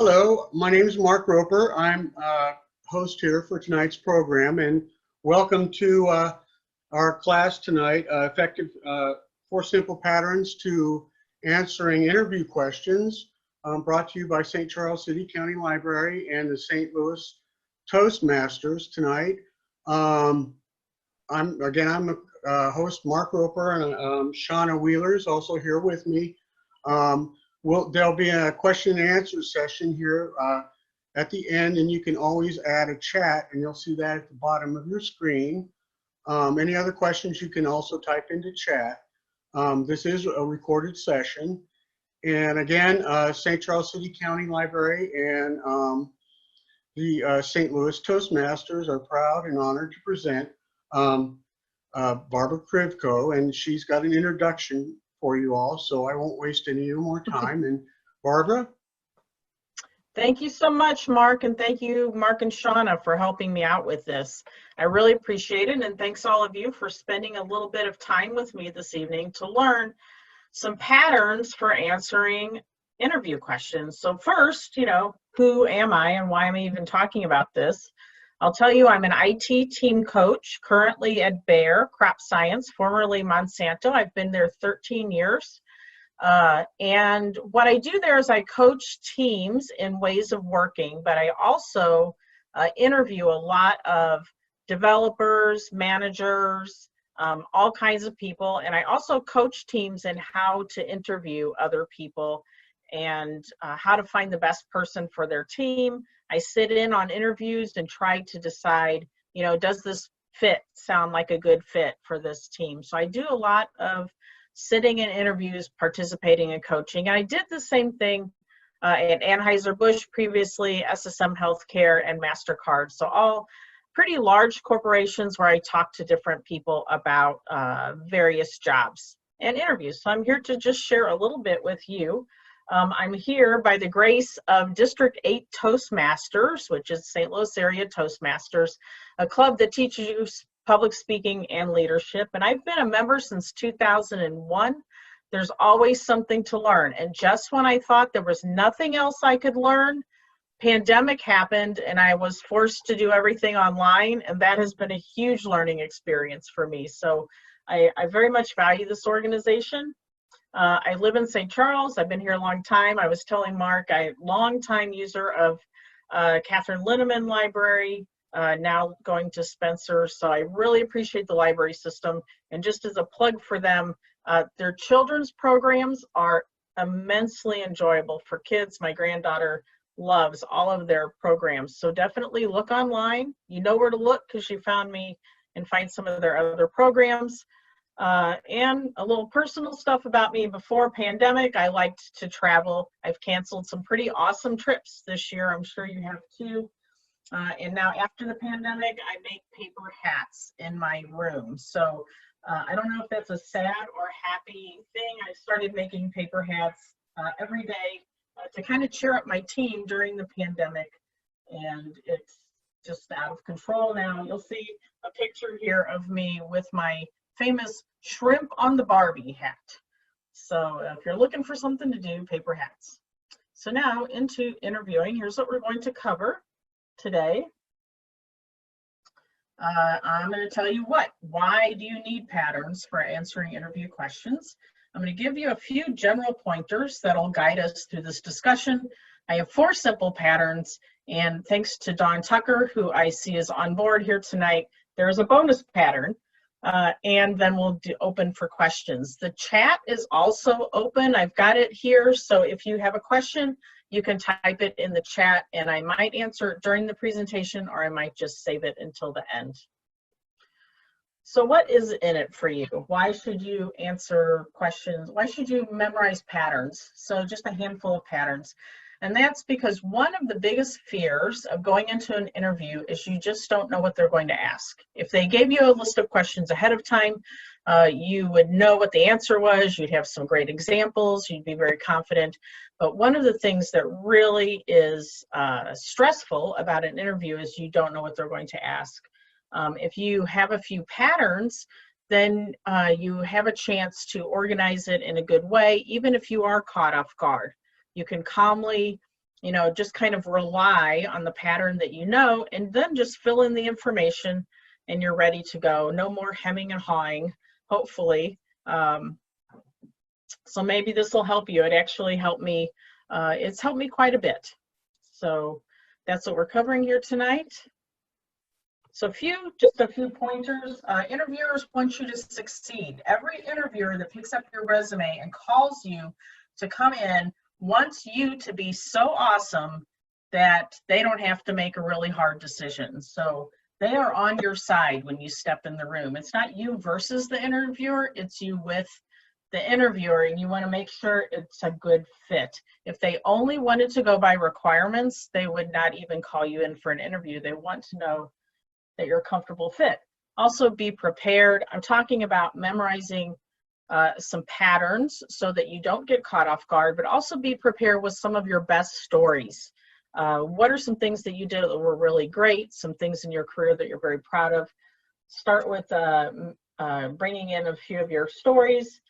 Hello, my name is Mark Roper. I'm host here for tonight's program, and welcome to our class tonight, Effective 4 Simple Patterns to Answering Interview Questions, brought to you by St. Charles City County Library and the St. Louis Toastmasters tonight. I'm the host, Mark Roper, and Shauna Wheeler is also here with me. There'll be a question and answer session here at the end, and you can always add a chat, and you'll see that at the bottom of your screen. Any other questions you can also type into chat. This is a recorded session. And again, St. Charles City County Library and the St. Louis Toastmasters are proud and honored to present Barbara Kryvko, and she's got an introduction for you all, so I won't waste any more time. And Barbara? Thank you so much, Mark, and thank you, Mark and Shauna, for helping me out with this. I really appreciate it, and thanks all of you for spending a little bit of time with me this evening to learn some patterns for answering interview questions. So first, who am I and why am I even talking about this? I'll tell you, I'm an IT team coach currently at Bayer Crop Science, formerly Monsanto. I've been there 13 years. And what I do there is I coach teams in ways of working, but I also interview a lot of developers, managers, all kinds of people. And I also coach teams in how to interview other people and how to find the best person for their team. I sit in on interviews and try to decide, does this sound like a good fit for this team? So I do a lot of sitting in interviews, participating in coaching. And I did the same thing at Anheuser-Busch previously, SSM Healthcare, and MasterCard. So all pretty large corporations where I talk to different people about various jobs and interviews. So I'm here to just share a little bit with you. I'm here by the grace of District 8 Toastmasters, which is St. Louis area Toastmasters, a club that teaches you public speaking and leadership. And I've been a member since 2001. There's always something to learn. And just when I thought there was nothing else I could learn, pandemic happened and I was forced to do everything online. And that has been a huge learning experience for me. So I very much value this organization. I live in St. Charles. I've been here a long time. I was telling Mark, I'm a long-time user of Catherine Linneman Library, now going to Spencer. So I really appreciate the library system. And just as a plug for them, their children's programs are immensely enjoyable for kids. My granddaughter loves all of their programs. So definitely look online. You know where to look because she found me and find some of their other programs. And a little personal stuff about me. Before pandemic, I liked to travel. I've canceled some pretty awesome trips this year. I'm sure you have too. And now after the pandemic, I make paper hats in my room. So I don't know if that's a sad or happy thing. I started making paper hats every day to kind of cheer up my team during the pandemic. And it's just out of control now. You'll see a picture here of me with my famous shrimp on the Barbie hat. So if you're looking for something to do, paper hats. So now into interviewing, here's what we're going to cover today. I'm going to tell you why do you need patterns for answering interview questions? I'm going to give you a few general pointers that'll guide us through this discussion. I have 4 simple patterns, and thanks to Dawn Tucker, who I see is on board here tonight, there's a bonus pattern. And then we'll open for questions. The chat is also open. I've got it here. So if you have a question, you can type it in the chat and I might answer it during the presentation or I might just save it until the end. So what is in it for you? Why should you answer questions? Why should you memorize patterns? So just a handful of patterns. And that's because one of the biggest fears of going into an interview is you just don't know what they're going to ask. If they gave you a list of questions ahead of time, you would know what the answer was, you'd have some great examples, you'd be very confident. But one of the things that really is stressful about an interview is you don't know what they're going to ask. If you have a few patterns, then you have a chance to organize it in a good way, even if you are caught off guard. You can calmly you know, just kind of rely on the pattern that you know, and then just fill in the information and you're ready to go. No more hemming and hawing, hopefully. So maybe this will help you. It actually helped me. It's helped me quite a bit. So that's what we're covering here tonight. So just a few pointers. Interviewers want you to succeed. Every interviewer that picks up your resume and calls you to come in wants you to be so awesome that they don't have to make a really hard decision. So they are on your side when you step in the room. It's not you versus the interviewer, it's you with the interviewer, and you want to make sure it's a good fit. If they only wanted to go by requirements, they would not even call you in for an interview. They want to know that you're a comfortable fit. Also, be prepared. I'm talking about memorizing some patterns so that you don't get caught off guard, but also be prepared with some of your best stories. What are some things that you did that were really great, some things in your career that you're very proud of? Start with bringing in a few of your stories.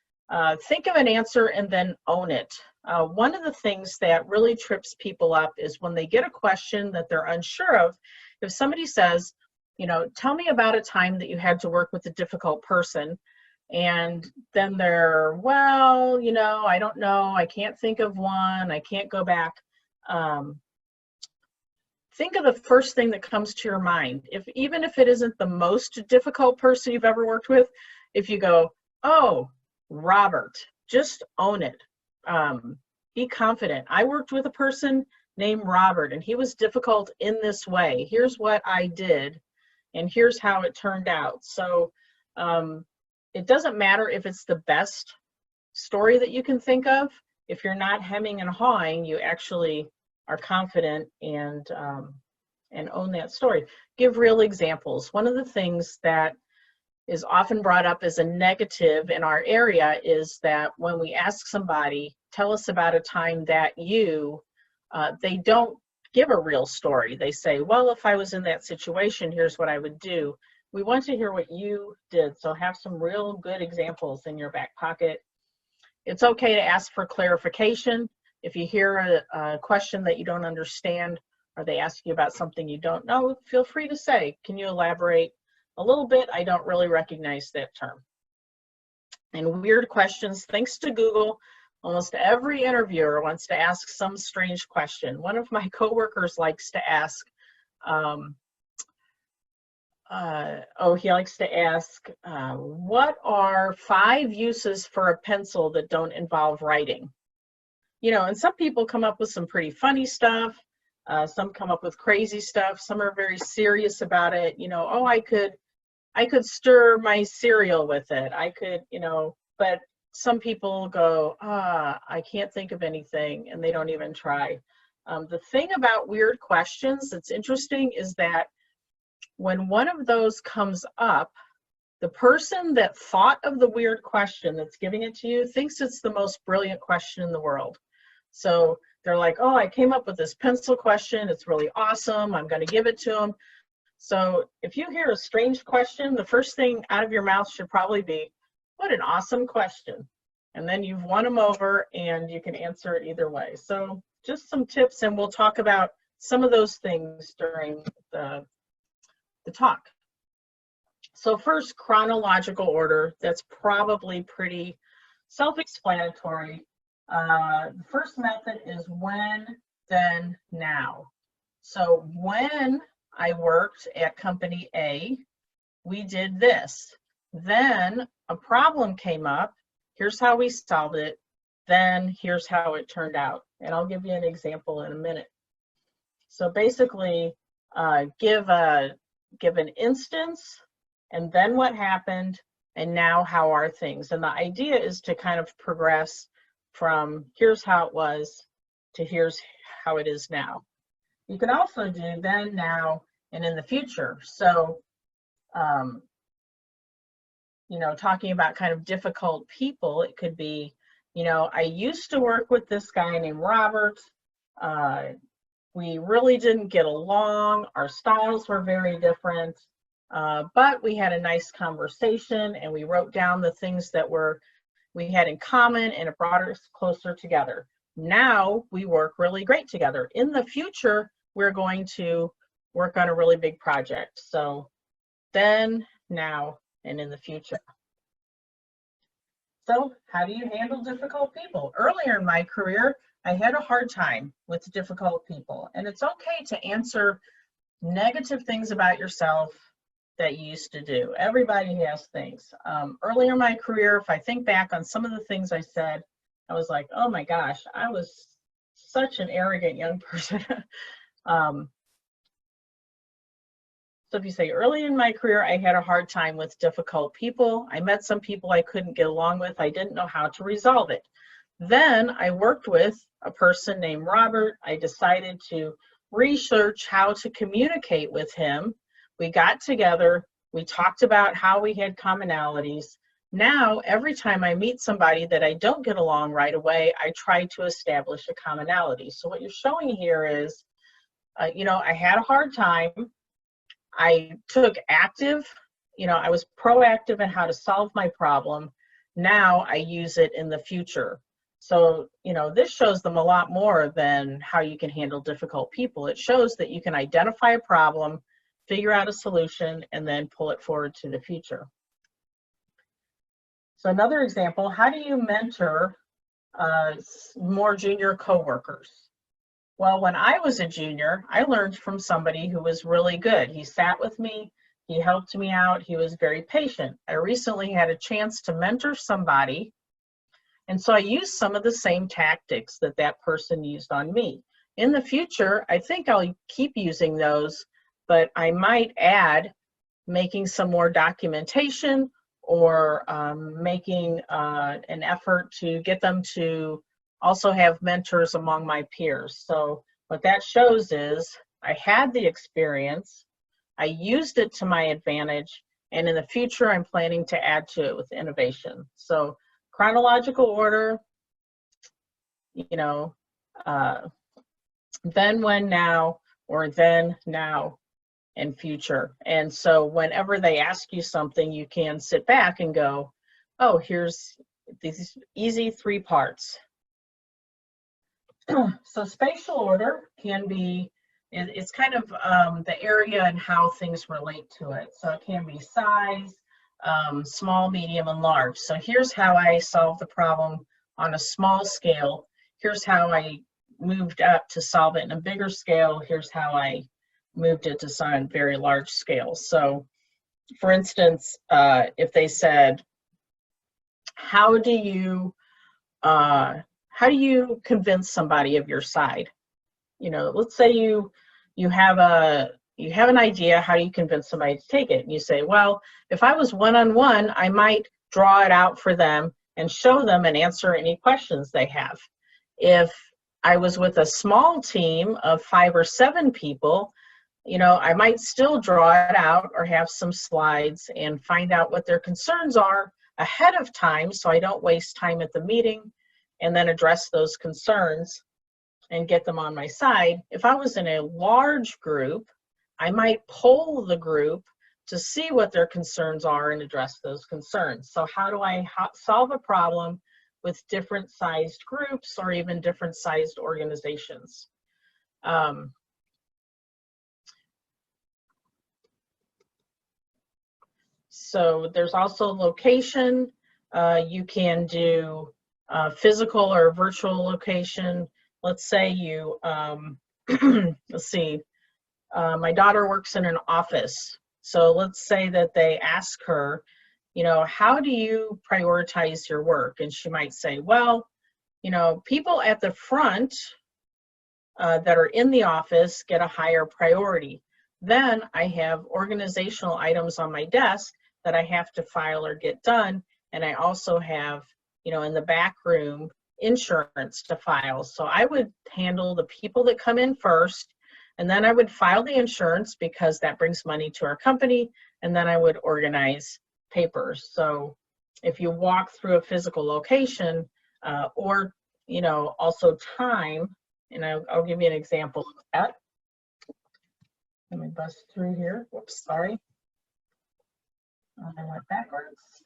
Think of an answer and then own it. One of the things that really trips people up is when they get a question that they're unsure of. If somebody says, you know, tell me about a time that you had to work with a difficult person, and then they're, well, you know, I don't know, I can't think of one, I can't go back. Think of the first thing that comes to your mind. Even if it isn't the most difficult person you've ever worked with, if you go, oh, Robert, just own it. Be confident. I worked with a person named Robert, and he was difficult in this way. Here's what I did, and here's how it turned out. So it doesn't matter if it's the best story that you can think of. If you're not hemming and hawing, you actually are confident and own that story. Give real examples. One of the things that is often brought up as a negative in our area is that when we ask somebody, tell us about a time that they don't give a real story. They say, well, if I was in that situation, here's what I would do. We want to hear what you did, so have some real good examples in your back pocket. It's okay to ask for clarification. If you hear a question that you don't understand, or they ask you about something you don't know, feel free to say, can you elaborate a little bit? I don't really recognize that term. And weird questions, thanks to Google, almost every interviewer wants to ask some strange question. One of my coworkers likes to ask, what are 5 uses for a pencil that don't involve writing? You know, and some people come up with some pretty funny stuff. Some come up with crazy stuff. Some are very serious about it. You know, oh, I could stir my cereal with it. I could, you know, but some people go, I can't think of anything, and they don't even try. The thing about weird questions that's interesting is that when one of those comes up, the person that thought of the weird question that's giving it to you thinks it's the most brilliant question in the world. So they're like, oh, I came up with this pencil question. It's really awesome. I'm going to give it to them. So if you hear a strange question, the first thing out of your mouth should probably be, what an awesome question. And then you've won them over and you can answer it either way. So just some tips, and we'll talk about some of those things during the talk. So first, chronological order. That's probably pretty self-explanatory. The first method is when, then, now. So when I worked at company A, we did this. Then a problem came up. Here's how we solved it. Then here's how it turned out. And I'll give you an example in a minute. So basically, give an instance, and then what happened, and now how are things. And the idea is to kind of progress from here's how it was to here's how it is now. You can also do then, now, and in the future. So, you know, talking about kind of difficult people, it could be, you know, I used to work with this guy named Robert. We really didn't get along. Our styles were very different, but we had a nice conversation, and we wrote down the things that we had in common, and it brought us closer together. Now we work really great together. In the future, we're going to work on a really big project. So then, now, and in the future. So how do you handle difficult people? Earlier in my career, I had a hard time with difficult people. And it's okay to answer negative things about yourself that you used to do. Everybody has things. Earlier in my career, if I think back on some of the things I said, I was like, oh my gosh, I was such an arrogant young person. So if you say, early in my career, I had a hard time with difficult people. I met some people I couldn't get along with. I didn't know how to resolve it. Then I worked with a person named Robert. I decided to research how to communicate with him. We got together. We talked about how we had commonalities. Now, every time I meet somebody that I don't get along right away, I try to establish a commonality. So what you're showing here is, I had a hard time. I took active, I was proactive in how to solve my problem. Now I use it in the future. So, this shows them a lot more than how you can handle difficult people. It shows that you can identify a problem, figure out a solution, and then pull it forward to the future. So another example, how do you mentor more junior coworkers? Well, when I was a junior, I learned from somebody who was really good. He sat with me, he helped me out, he was very patient. I recently had a chance to mentor somebody, and so I used some of the same tactics that that person used on me. In the future, I think I'll keep using those, but I might add making some more documentation or making an effort to get them to also have mentors among my peers. So what that shows is I had the experience, I used it to my advantage, and in the future I'm planning to add to it with innovation. So chronological order, then, when, now, or then, now, and future. And so whenever they ask you something, you can sit back and go, oh, here's these easy 3 parts. So spatial order can be, it's kind of the area and how things relate to it. So it can be size, small, medium, and large. So here's how I solve the problem on a small scale. Here's how I moved up to solve it in a bigger scale. Here's how I moved it to some very large scale. So for instance, if they said, how do you convince somebody of your side? Let's say you have an idea, how do you convince somebody to take it? And you say, well, if I was one-on-one, I might draw it out for them and show them and answer any questions they have. If I was with a small team of 5 or 7 people, I might still draw it out or have some slides and find out what their concerns are ahead of time so I don't waste time at the meeting, and then address those concerns and get them on my side. If I was in a large group, I might poll the group to see what their concerns are and address those concerns. So how do I solve a problem with different sized groups or even different sized organizations? So there's also location. You can do physical or virtual location. Let's say you, let's see, my daughter works in an office. So let's say that they ask her, how do you prioritize your work? And she might say, well, people at the front that are in the office get a higher priority. Then I have organizational items on my desk that I have to file or get done. And I also have, in the back room, insurance to file. So I would handle the people that come in first, and then I would file the insurance because that brings money to our company, and then I would organize papers. So if you walk through a physical location or, also time, and I'll give you an example of that. Let me bust through here. Whoops, sorry. I went backwards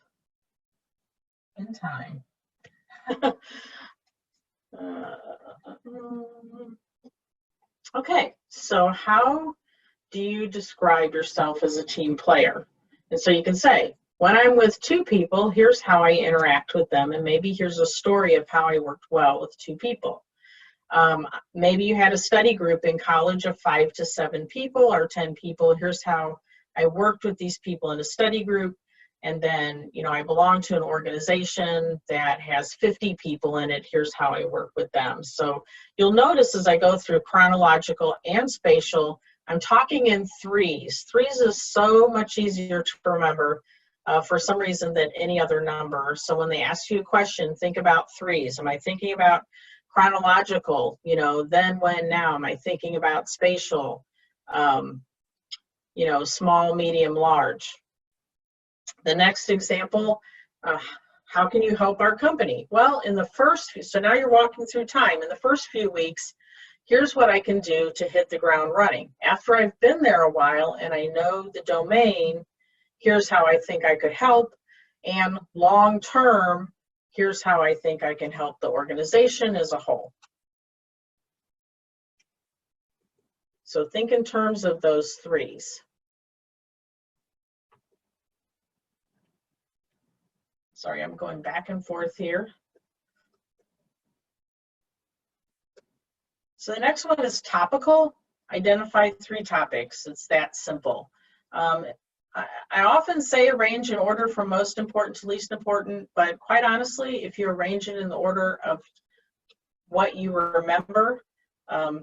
in time. Okay, so how do you describe yourself as a team player? And so you can say, when I'm with two people, here's how I interact with them, and maybe here's a story of how I worked well with two people. Maybe you had a study group in college of 5 to 7 people or 10 people. Here's how I worked with these people in a study group. And then, you know, I belong to an organization that has 50 people in it. Here's how I work with them. So you'll notice as I go through chronological and spatial, I'm talking in threes. Threes is so much easier to remember for some reason than any other number. So when they ask you a question, think about threes. Am I thinking about chronological, you know, then, when, now? Am I thinking about spatial, you know, small, medium, large? The next example, how can you help our company? Well, in the first few, so now you're walking through time. In the first few weeks, here's what I can do to hit the ground running. After I've been there a while and I know the domain, here's how I think I could help. And long term, here's how I think I can help the organization as a whole. So think in terms of those threes. Sorry, I'm going back and forth here. So the next one is topical. Identify 3 topics. It's that simple. I often say arrange in order from most important to least important, but quite honestly, if you arrange it in the order of what you remember,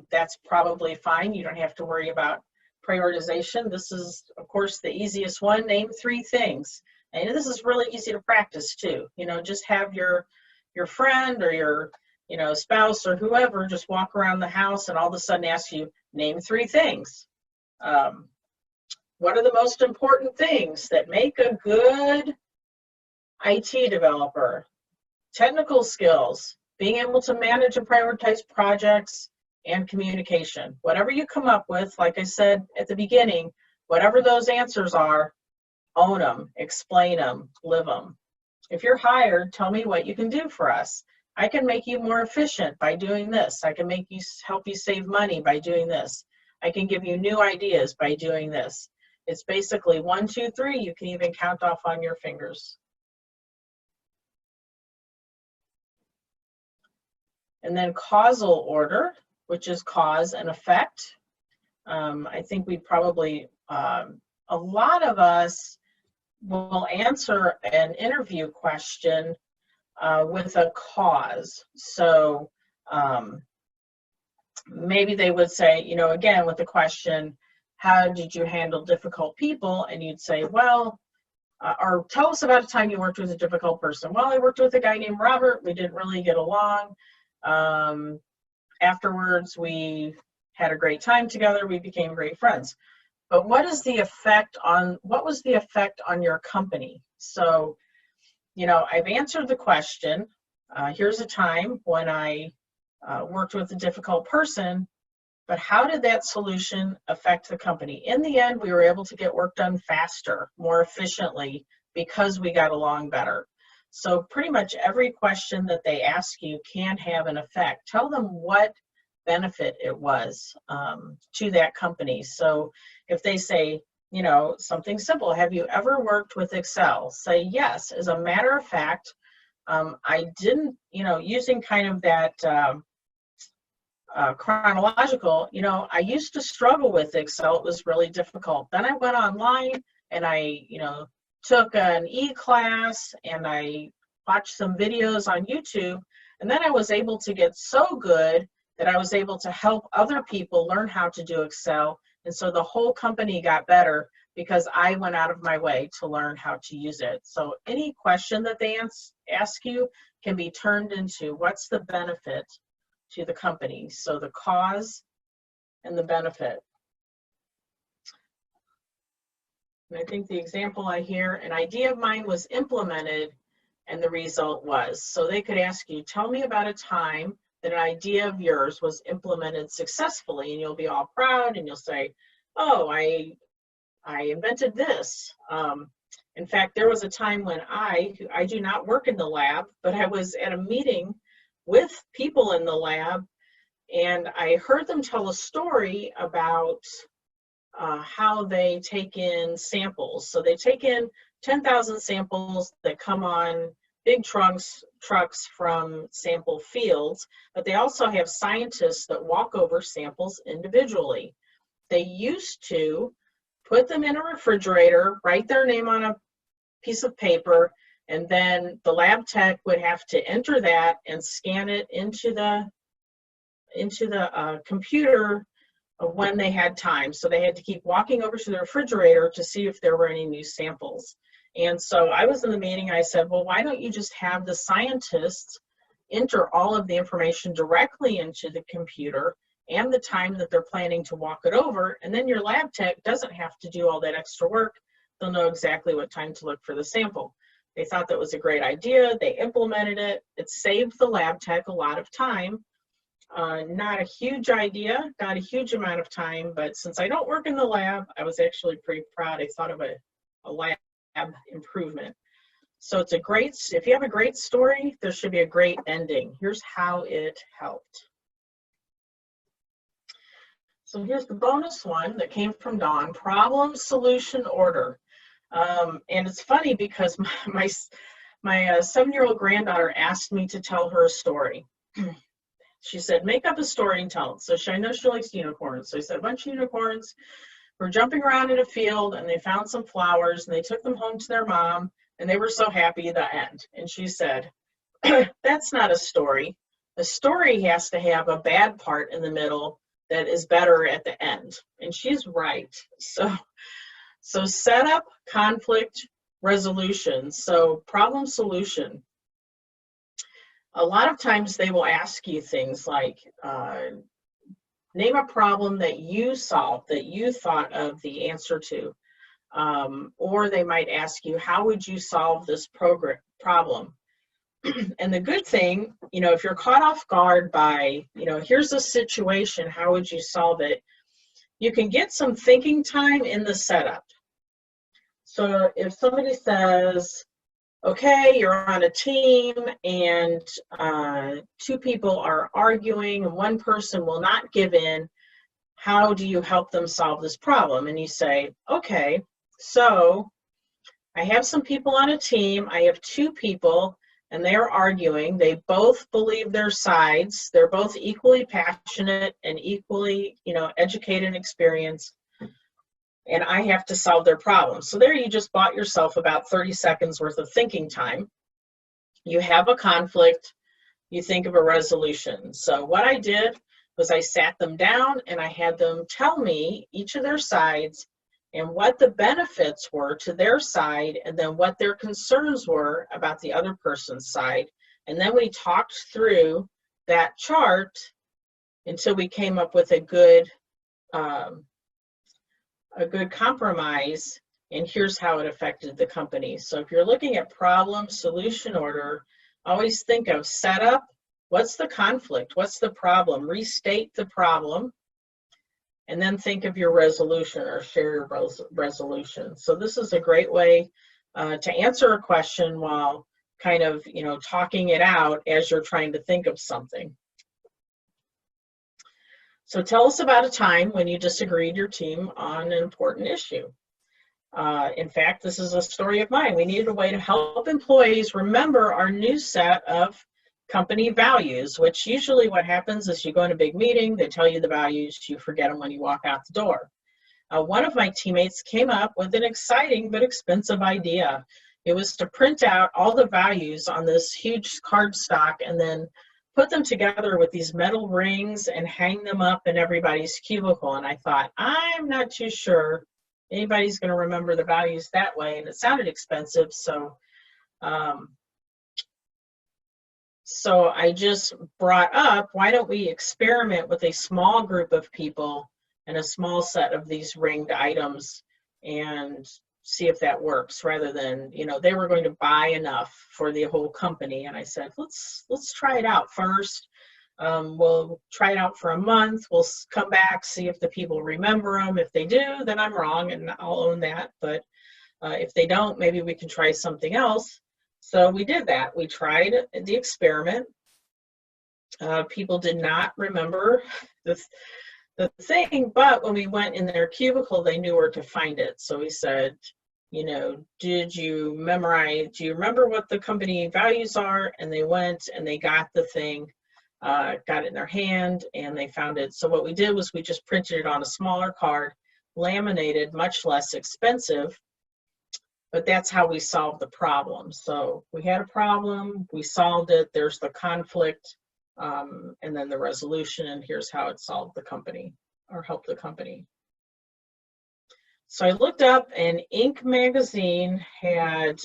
that's probably fine. You don't have to worry about prioritization. This is, of course, the easiest one. Name 3 things. And this is really easy to practice too. You know, just have your friend or your, you know, spouse or whoever just walk around the house and all of a sudden ask you, name 3 things. What are the most important things that make a good IT developer? Technical skills, being able to manage and prioritize projects, and communication. Whatever you come up with, like I said at the beginning, whatever those answers are, own them, explain them, live them. If you're hired, tell me what you can do for us. I can make you more efficient by doing this. I can help you save money by doing this. I can give you new ideas by doing this. It's basically 1, 2, 3. You can even count off on your fingers. And then causal order, which is cause and effect. I think we probably, a lot of us will answer an interview question with a cause. So maybe they would say, you know, again, with the question, how did you handle difficult people? And you'd say, well, or tell us about a time you worked with a difficult person. Well, I worked with a guy named Robert. We didn't really get along. Afterwards, we had a great time together. We became great friends. But what was the effect on your company? So, you know, I've answered the question. Here's a time when I worked with a difficult person, but how did that solution affect the company? In the end, we were able to get work done faster, more efficiently, because we got along better. So pretty much every question that they ask you can have an effect. Tell them what benefit it was to that company. So if they say, you know, something simple, have you ever worked with Excel? Say yes. As a matter of fact, I didn't, you know, using kind of that chronological, you know, I used to struggle with Excel. It was really difficult. Then I went online and I, you know, took an e-class and I watched some videos on YouTube, and then I was able to get so good that I was able to help other people learn how to do Excel. And so the whole company got better because I went out of my way to learn how to use it. So any question that they ask you can be turned into what's the benefit to the company. So the cause and the benefit. And I think the example I hear, an idea of mine was implemented and the result was. So they could ask you, tell me about a time that an idea of yours was implemented successfully, and you'll be all proud and you'll say, oh, I invented this. In fact, there was a time when I do not work in the lab, but I was at a meeting with people in the lab, and I heard them tell a story about how they take in samples. So they take in 10,000 samples that come on big trucks from sample fields, but they also have scientists that walk over samples individually. They used to put them in a refrigerator, write their name on a piece of paper, and then the lab tech would have to enter that and scan it into the computer when they had time. So they had to keep walking over to the refrigerator to see if there were any new samples. And so I was in the meeting, I said, well, why don't you just have the scientists enter all of the information directly into the computer and the time that they're planning to walk it over, and then your lab tech doesn't have to do all that extra work. They'll know exactly what time to look for the sample. They thought that was a great idea. They implemented it. It saved the lab tech a lot of time. Not a huge idea, not a huge amount of time, but since I don't work in the lab, I was actually pretty proud. I thought of a lab improvement. So it's a great, if you have a great story, there should be a great ending. Here's how it helped. So here's the bonus one that came from Dawn, problem, solution, order. And it's funny because my 7-year-old granddaughter asked me to tell her a story. She said, make up a story and tell it. So I know she likes unicorns. So I said, a bunch of unicorns were jumping around in a field and they found some flowers and they took them home to their mom and they were so happy at the end. And she said, that's not a story. A story has to have a bad part in the middle that is better at the end. And she's right. So setup, conflict, resolution. So problem, solution. A lot of times they will ask you things like, name a problem that you solved, that you thought of the answer to. Or they might ask you, how would you solve this problem? And the good thing, if you're caught off guard by, here's a situation, how would you solve it? You can get some thinking time in the setup. So if somebody says, okay, you're on a team and 2 people are arguing and one person will not give in, how do you help them solve this problem? And you say, okay, so I have some people on a team, I have 2 people and they're arguing, they both believe their sides, they're both equally passionate and equally, educated and experienced, and I have to solve their problem. So there you just bought yourself about 30 seconds worth of thinking time. You have a conflict, you think of a resolution. So what I did was I sat them down and I had them tell me each of their sides and what the benefits were to their side and then what their concerns were about the other person's side. And then we talked through that chart until we came up with a good compromise, and here's how it affected the company. So if you're looking at problem, solution, order, always think of setup, what's the conflict, what's the problem, restate the problem, and then think of your resolution or share your resolution. So this is a great way to answer a question while kind of, talking it out as you're trying to think of something. So tell us about a time when you disagreed your team on an important issue. In fact, this is a story of mine. We needed a way to help employees remember our new set of company values, which usually what happens is you go in a big meeting, they tell you the values, you forget them when you walk out the door. One of my teammates came up with an exciting but expensive idea. It was to print out all the values on this huge cardstock and then put them together with these metal rings and hang them up in everybody's cubicle. And I thought, I'm not too sure anybody's going to remember the values that way. And it sounded expensive. So I just brought up, why don't we experiment with a small group of people and a small set of these ringed items and see if that works, rather than, they were going to buy enough for the whole company. And I said, let's try it out first. We'll try it out for a month. We'll come back, see if the people remember them. If they do, then I'm wrong and I'll own that. But if they don't, maybe we can try something else. So we did that. We tried the experiment. People did not remember the thing, but when we went in their cubicle, they knew where to find it. So we said, you know, did you memorize, do you remember what the company values are? And they went and they got the thing, got it in their hand, and they found it. So what we did was we just printed it on a smaller card, laminated, much less expensive, but that's how we solved the problem. So we had a problem, we solved it, there's the conflict, and then the resolution, and here's how it solved the company, or helped the company. So I looked up, and Inc. magazine had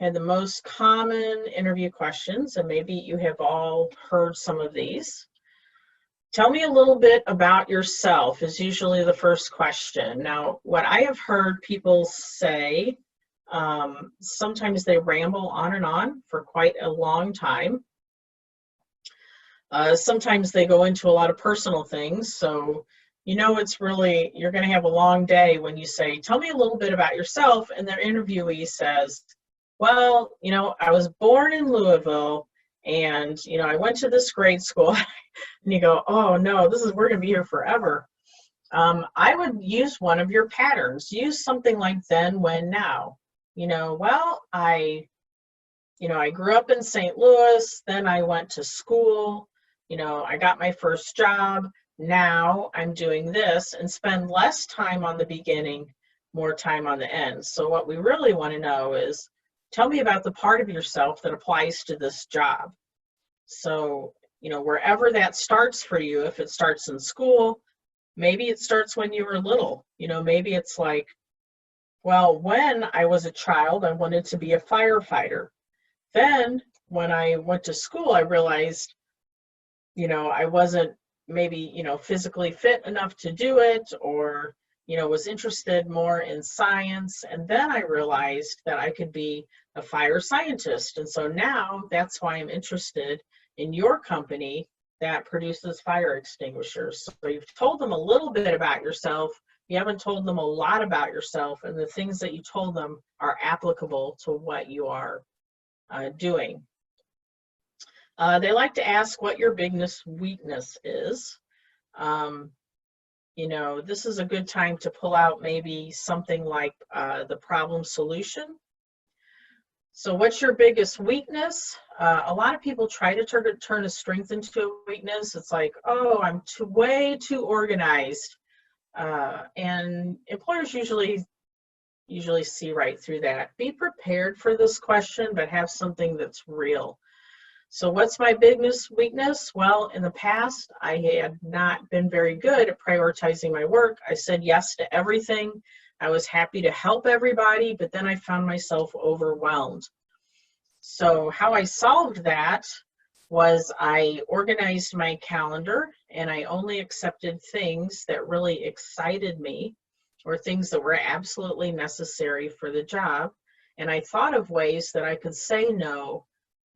the most common interview questions, and maybe you have all heard some of these. Tell me a little bit about yourself is usually the first question. Now, what I have heard people say, sometimes they ramble on and on for quite a long time. Sometimes they go into a lot of personal things. So, you know, it's really, you're going to have a long day when you say, tell me a little bit about yourself. And their interviewee says, well, you know, I was born in Louisville, and, you know, I went to this grade school. And you go, oh no, we're going to be here forever. I would use one of your patterns. Use something like then, when, now. You know, well, I grew up in St. Louis, then I went to school, you know, I got my first job, now I'm doing this, and spend less time on the beginning, more time on the end. So what we really want to know is, tell me about the part of yourself that applies to this job. So, you know, wherever that starts for you, if it starts in school, maybe it starts when you were little. You know, maybe it's like, well, when I was a child, I wanted to be a firefighter. Then when I went to school, I realized, you know, I wasn't maybe, you know, physically fit enough to do it, or, you know, was interested more in science. And then I realized that I could be a fire scientist. And so now that's why I'm interested in your company that produces fire extinguishers. So you've told them a little bit about yourself. You haven't told them a lot about yourself, and the things that you told them are applicable to what you are doing. They like to ask what your biggest weakness is. You know, this is a good time to pull out maybe something like the problem solution. So what's your biggest weakness? A lot of people try to turn a strength into a weakness. It's like, oh, I'm way too organized. And employers usually see right through that. Be prepared for this question, but have something that's real. So what's my biggest weakness? Well, in the past, I had not been very good at prioritizing my work. I said yes to everything. I was happy to help everybody, but then I found myself overwhelmed. So how I solved that was I organized my calendar, and I only accepted things that really excited me, or things that were absolutely necessary for the job. And I thought of ways that I could say no,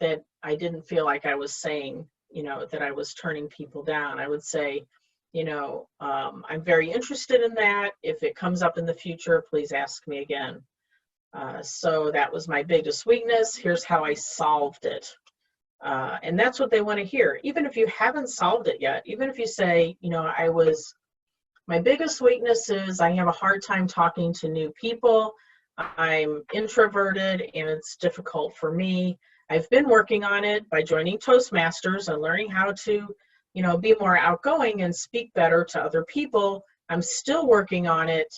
that I didn't feel like I was saying, you know, that I was turning people down. I would say, you know, I'm very interested in that. If it comes up in the future, please ask me again. So that was my biggest weakness. Here's how I solved it. And that's what they want to hear. Even if you haven't solved it yet, even if you say, you know, my biggest weakness is I have a hard time talking to new people. I'm introverted and it's difficult for me. I've been working on it by joining Toastmasters and learning how to, you know, be more outgoing and speak better to other people. I'm still working on it,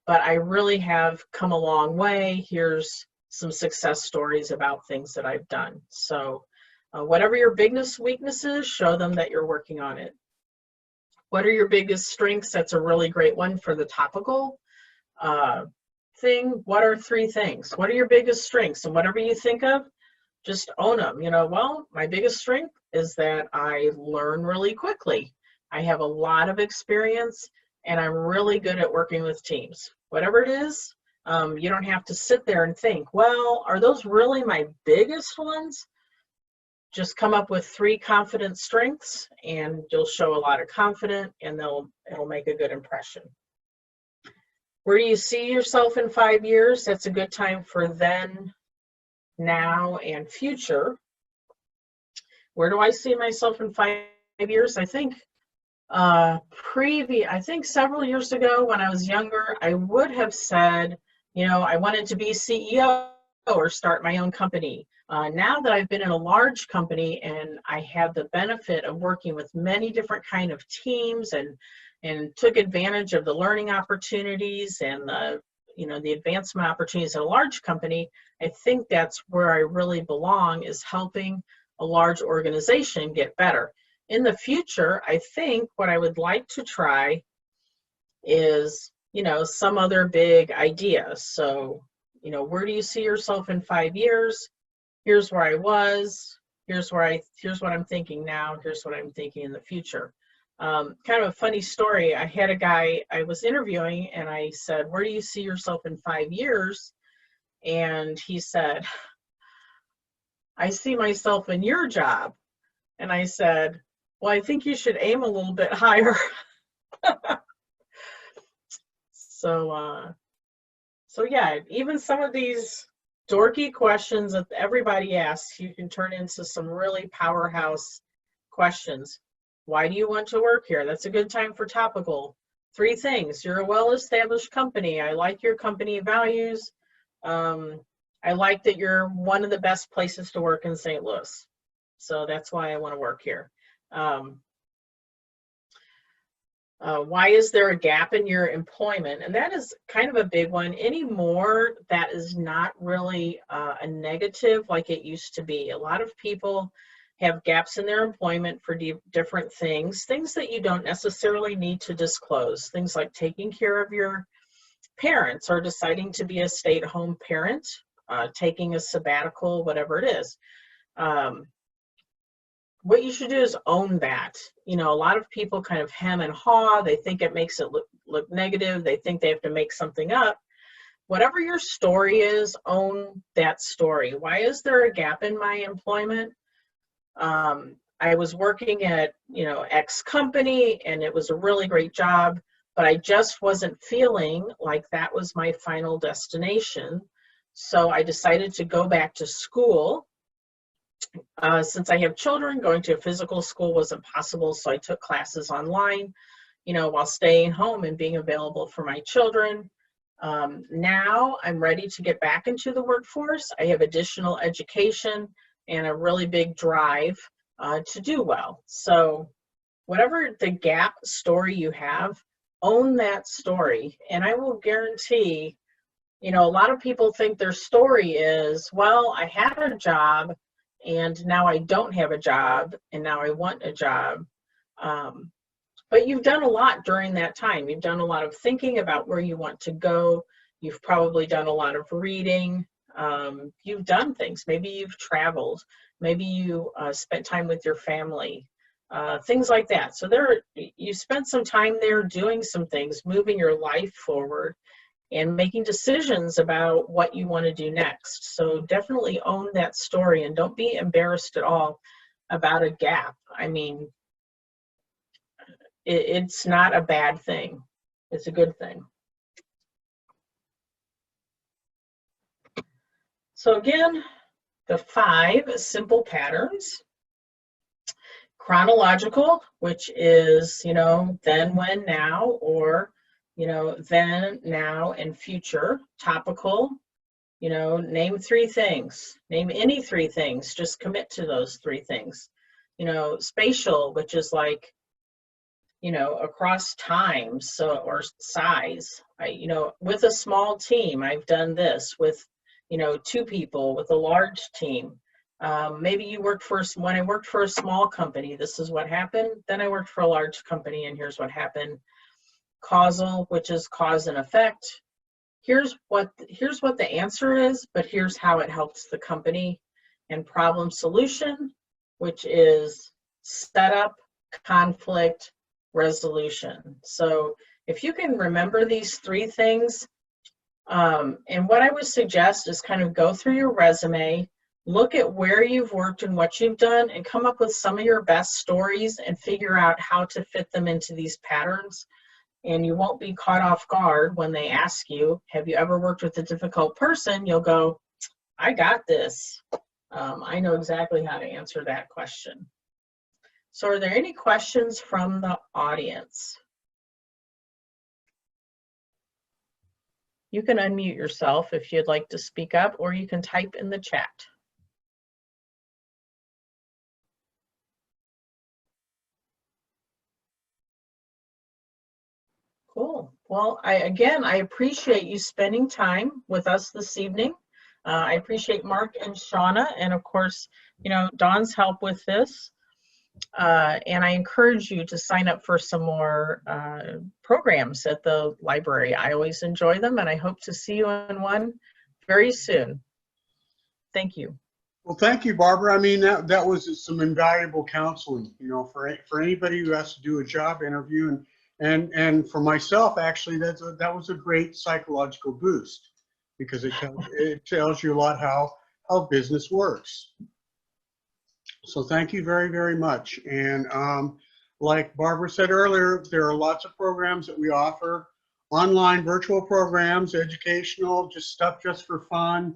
but I really have come a long way. Here's some success stories about things that I've done. So whatever your biggest weaknesses, show them that you're working on it. What are your biggest strengths? That's a really great one for the topical thing. What are 3 things? What are your biggest strengths? And whatever you think of, just own them. You know, well, my biggest strength is that I learn really quickly. I have a lot of experience, and I'm really good at working with teams. Whatever it is, you don't have to sit there and think, well, are those really my biggest ones? Just come up with 3 confident strengths, and you'll show a lot of confidence, and it'll make a good impression. Where do you see yourself in 5 years? That's a good time for then, now, and future. where do I see myself in 5 years? I think several years ago when I was younger, I would have said, I wanted to be CEO or start my own company. Now that I've been in a large company and I have the benefit of working with many different kind of teams and took advantage of the learning opportunities and the advancement opportunities in a large company, I think that's where I really belong, is helping a large organization get better. In the future, I think what I would like to try is, some other big idea. So, where do you see yourself in 5 years? Here's where I was. Here's what I'm thinking now. Here's what I'm thinking in the future. Kind of a funny story. I had a guy I was interviewing and I said, where do you see yourself in 5 years? And he said, I see myself in your job. And I said, well, I think you should aim a little bit higher. So yeah, even some of these dorky questions that everybody asks, you can turn into some really powerhouse questions. Why do you want to work here? That's a good time for Topical. 3 things. You're a well-established company. I like your company values. I like that you're one of the best places to work in St. Louis. So that's why I want to work here. Why is there a gap in your employment? And that is kind of a big one. Anymore, that is not really a negative like it used to be. A lot of people have gaps in their employment for different things that you don't necessarily need to disclose. Things like taking care of your parents or deciding to be a stay-at-home parent, taking a sabbatical, whatever it is. What you should do is own that. A lot of people kind of hem and haw. They think it makes it look negative. They think they have to make something up. Whatever your story is, own that story. Why is there a gap in my employment? I was working at, X company and it was a really great job, but I just wasn't feeling like that was my final destination. So I decided to go back to school. Since I have children, going to a physical school wasn't possible, so I took classes online, while staying home and being available for my children. Now I'm ready to get back into the workforce. I have additional education and a really big drive to do well. So whatever the gap story you have, own that story. And I will guarantee, a lot of people think their story is, well, I had a job and now I don't have a job, and now I want a job. But you've done a lot during that time. You've done a lot of thinking about where you want to go. You've probably done a lot of reading. You've done things. Maybe you've traveled. Maybe you spent time with your family. Things like that. So you spent some time there doing some things, moving your life forward, and making decisions about what you want to do next. So definitely own that story and don't be embarrassed at all about a gap. I mean, it's not a bad thing. It's a good thing. So again, the 5 simple patterns. Chronological, which is, then, when, now, or then, now, and future. Topical, name 3 things. Name any 3 things. Just commit to those 3 things. Spatial, which is like, across time, or size. With a small team, I've done this. With, 2 people, with a large team. Maybe when I worked for a small company, this is what happened. Then I worked for a large company and here's what happened. Causal, which is cause and effect. Here's what the answer is, but here's how it helps the company. And problem solution, which is setup, conflict, resolution. So if you can remember these 3 things, and what I would suggest is kind of go through your resume, look at where you've worked and what you've done, and come up with some of your best stories and figure out how to fit them into these patterns. And you won't be caught off guard when they ask you, have you ever worked with a difficult person? You'll go, I got this. I know exactly how to answer that question. So are there any questions from the audience? You can unmute yourself if you'd like to speak up, or you can type in the chat. Cool. Well, again, I appreciate you spending time with us this evening. I appreciate Mark and Shauna, and of course, Dawn's help with this. And I encourage you to sign up for some more programs at the library. I always enjoy them, and I hope to see you in one very soon. Thank you. Well, thank you, Barbara. I mean, that was some invaluable counseling, for anybody who has to do a job interview, and for myself, actually, that was a great psychological boost, because it tells you a lot how business works. So thank you very, very much. And like Barbara said earlier, there are lots of programs that we offer, online virtual programs, educational, stuff just for fun,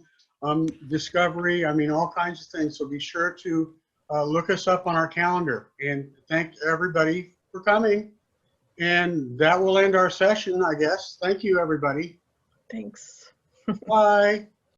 discovery, I mean, all kinds of things. So be sure to look us up on our calendar. And thank everybody for coming. And that will end our session, I guess. Thank you, everybody. Thanks. Bye.